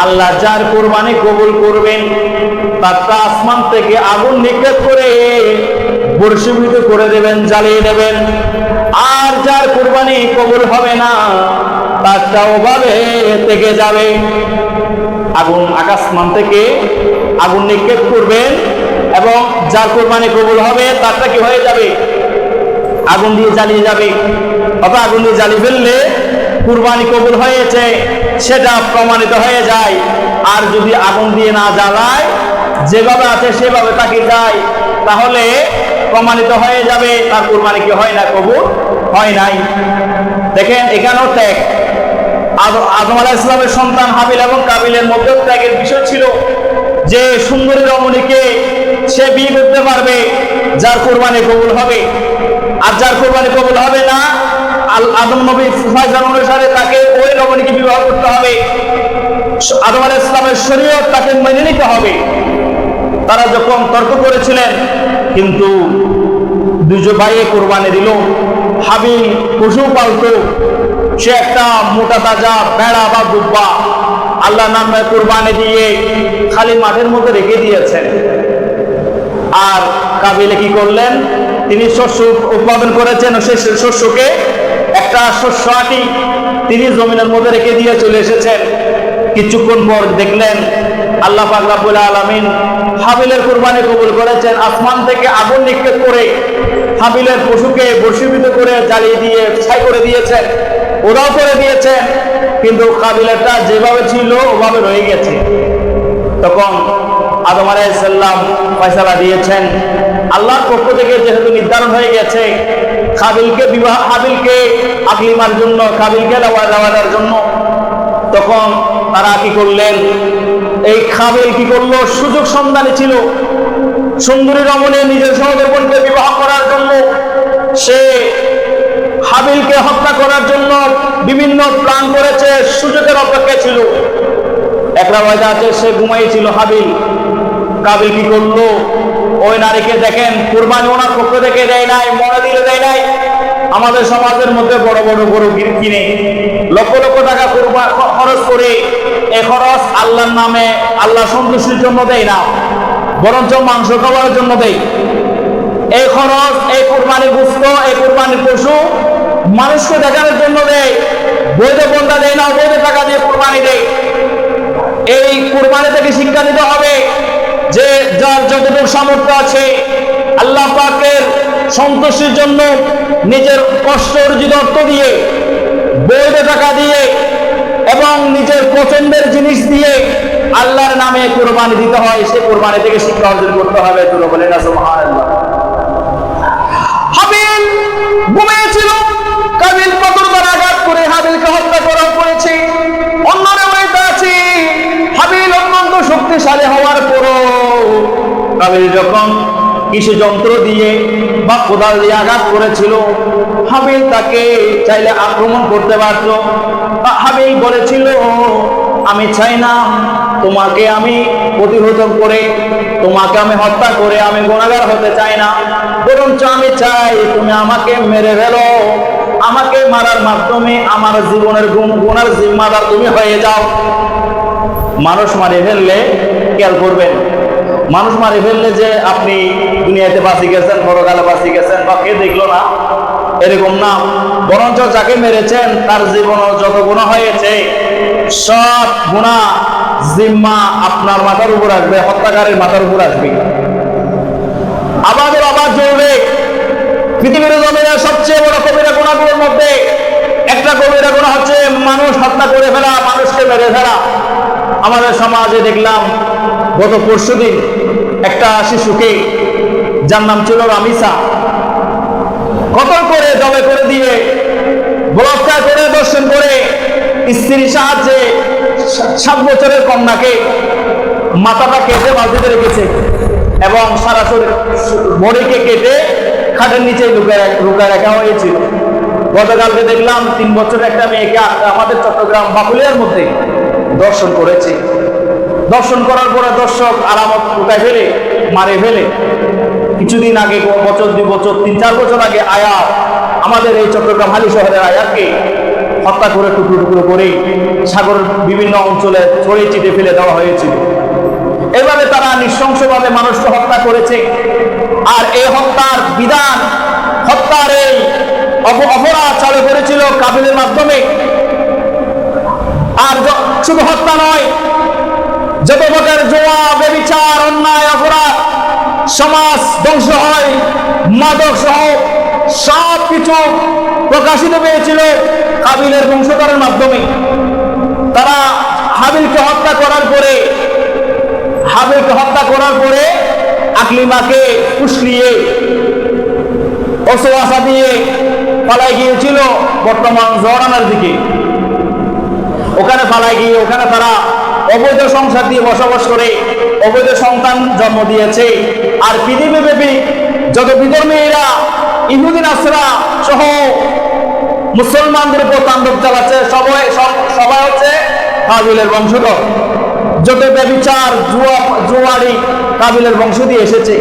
আল্লাহ যার কুরবানি কবুল করবেন তারটা আসমান থেকে আগুন নিক্ষেপ করে বর্ষীভূত করে দেবেন, জ্বালিয়ে দেবেন। আর যার কুরবানি কবুল হবে না তারটা ওভাবে থেকে যাবে। আগুন আসমান থেকে আগুন নিক্ষেপ করবেন এবং যার কুরবানি কবুল হবে তারটা কি হয়ে যাবে? আগুন দিয়ে জ্বালিয়ে যাবে। অথবা আগুন দিয়ে জ্বালিয়ে ফেললে কুরবানি কবুল হয়েছে সেটা প্রমাণিত হয়ে যায়। আর যদি আগুন দিয়ে না জ্বালায়, যেভাবে আছে সেভাবে তাকে যায়, তাহলে প্রমাণিত হয়ে যাবে তার কুরবানি কি হয় না, কবুল হয় নাই। দেখেন এখানেও ত্যাগ। আদম আলাইহিস সালামের সন্তান হাবিল এবং কাবিলের মধ্যে ত্যাগের বিষয় ছিল যে সুন্দরী রমণীকে সে বিয়ে করতে পারবে যার কুরবানি কবুল হবে, আর যার কুরবানি কবুল হবে না আদম নবী ফয়সালা অনুসারে তাকে ওই রমণীকে বিবাহ করতে হবে। আদম আলাইহিস সালামের শরীয়ত তাকে মেনে নিতে হবে। তারা যখন তর্ক করেছিলেন, কিন্তু দুজন ভাইয়ে কুরবানি দিল। হাবিল পশু পালতো, সে একটা মোটা তাজা ভেড়া বা দুব্বা আল্লাহর নামে কুরবানি দিয়ে খালি মাঠের মধ্যে রেখে দিয়েছেন। আর কাবিলে কি করলেন, তিনি শস্য উৎপাদন করেছেন, সেই শস্যকে একটা শস্য আটি তিনি জমিনের মধ্যে রেখে দিয়ে চলে এসেছেন। কিছুক্ষণ পর দেখলেন আল্লাহ পাক রব্বুল আলামিন হাবিলের কুরবানি কবুল করেছেন। আসমান থেকে আগুন নিক্ষেপ করে হাবিলের পশুকে বর্ষীভূত করে জ্বালিয়ে দিয়ে ছাই করে দিয়েছেন, ওরাও করে দিয়েছেন, কিন্তু কাবিলেরটা যেভাবে ছিল ওভাবে রয়ে গেছে। তখন আদম আলাইহিস সালাম ফয়সালা দিয়েছেন, আল্লাহর পক্ষ থেকে যেহেতু নির্ধারণ হয়ে গেছে হাবিলকে আকলিমার জন্য, কাবিলকে দেওয়ার জন্য, তখন তারা কি করলেন, এই কাবিল কি করলো, সুযোগ সন্ধানী ছিল, সুন্দরী রমণী নিজের সহোদর বোনকে বিবাহ করার জন্য সে হাবিলকে হত্যা করার জন্য বিভিন্ন প্ল্যান করেছে, সুযোগের অপেক্ষা ছিল। একটা ওয়াদা আছে, সে ঘুমাইছিল হাবিল। কাবিল কি করলো, ওই নারীকে দেখেন কুরবানি ওনার পক্ষ থেকে দেয় নাই, মনে দিলে দেয় নাই। আমাদের সমাজের মধ্যে বড় বড় গরু কিনে লক্ষ লক্ষ টাকা খরচ করে, এই খরচ আল্লাহর নামে আল্লাহ সন্তুষ্টির জন্য দেয় না, বরঞ্চ মাংস খাওয়ার জন্য দেয়। এই খরচ, এই কুরবানির গোশত, এই কুরবানির পশু মানুষকে দেখানোর জন্য দেয়, বৈধ বন্ধা দেয় না, অবৈধ টাকা দিয়ে কুরবানি দেয়। এই কুরবানি থেকে শিক্ষা নিতে হবে যে যার যতটুকু সামর্থ্য আছে আল্লাহ পাকের সন্তুষ্টির জন্য নিজের কষ্ট অর্জিত অর্থ দিয়ে, বৈধ টাকা দিয়ে এবং নিজের পছন্দের জিনিস দিয়ে আল্লাহর নামে কুরবানি দিতে হয়। সে কুরবানি থেকে শিক্ষা অর্জন করতে হবে। তোরা বলেন না সুবহানাল্লাহ। হাবিল ঘুমিয়েছিল, কাবিল পাথর দ্বারা আঘাত করে হাবিলকে হত্যা করা হয়েছে। অন্যরা বলতে আছে হাবিল অত্যন্ত শক্তিশালী হওয়ার পরও কাবিল যখন কিছু যন্ত্র দিয়ে বা কোদাল দিয়ে আঘাত করেছিল, হাবিল তাকে চাইলে আক্রমণ করতে পারত। হাবিল বলেছিল, আমি চাই না তোমাকে আমি প্রতিহত করে, তোমাকে আমি হত্যা করে আমি গুনাহগার হতে চাই না, বরঞ্চ আমি চাই তুমি আমাকে মেরে ফেলো। আমাকে মারার মাধ্যমে আমার জীবনের গুনার জিম্মাদার তুমি হয়ে যাও। মানুষ মারি ফেললে খেয়াল করবেন, মানুষ মারি ফেললে যে আপনি দুনিয়াতে বাঁচি গেছেন, পরকালে বাঁচি গেছেন বা কে দেখলো না, এরকম না। বরঞ্চ যাকে মেরেছেন তার জীবনে যত গুনাহ হয়েছে সব গুনাহ জিম্মা আপনার মাথার উপর আসবে, হত্যাকারীর মাথার উপর আসবে। আমাদের আবার জরুরি, পৃথিবীর জমিনের সবচেয়ে বড় কবিরা গুনাহগুলোর মধ্যে একটা কবিরা গুনাহ হচ্ছে মানুষ হত্যা করে ফেলা, মানুষকে মেরে ফেলা। আমাদের সমাজে দেখলাম গত পরশুদিন একটা শিশুকে, যার নাম ছিল রামিসা, কতল করে জবে করে দিয়ে বলাৎকার করে ধর্ষণ করে স্ত্রীর সাহায্যে 7 বছরের কন্যাকে মাথাটা কেটে বালতিতে রেখেছে এবং সারা শরীর বডিকে কেটে খাটের নিচে লুকায় রাখা হয়েছিল। গতকালকে দেখলাম 3 বছরের একটা মেয়েকে আমাদের চট্টগ্রাম বাকুলিয়ার মধ্যে দর্শন করেছে। দর্শন করার পরে দর্শক আলামত লুকায় ফেলে মারে ফেলে। কিছুদিন আগে, বছর 2 বছর 3-4 বছর আগে আয়াত, আমাদের এই চট্টগ্রাম হালি শহরের আয়াতকে হত্যা করে টুকরো টুকরো করে সাগরের বিভিন্ন অঞ্চলে ছড়িয়ে ছিটে ফেলে দেওয়া হয়েছিল। এভাবে তারা নৃশংসভাবে মানুষকে হত্যা করেছে। আর এই হত্যার বিধান, হত্যার এই অপরাধ চালু করেছিল কাবিলের মাধ্যমে। আর শুধু হত্যা নয়, যত প্রকার জুয়া, ব্যভিচার, অন্যায়, অপরাধ, সমাজ ধ্বংস হয়, মাদক সহ সব কিছু প্রকাশিত পেয়েছিল কাবিলের বংশধরের মাধ্যমে। তারা হাবিলকে হত্যা করার পরে আকলিমাকে ফুসলিয়ে অসুয়াশা দিয়ে পালাই গিয়েছিল বর্তমান জর্ডানের দিকে। ওখানে পালাই গিয়ে ওখানে তারা অবৈধ সংসার দিয়ে বসবাস করে অবৈধ সন্তান জন্ম দিয়েছে। আর পৃথিবীব্যাপী যত বিধর্মীরা, ইহুদি নাসরা সহ মুসলমানদের উপর তাণ্ডব চালাচ্ছে, সবাই হচ্ছে কাবিলের বংশধর। যত ব্যভিচার, জুয়ারি কাবিলের বংশ দিয়ে এসেছে।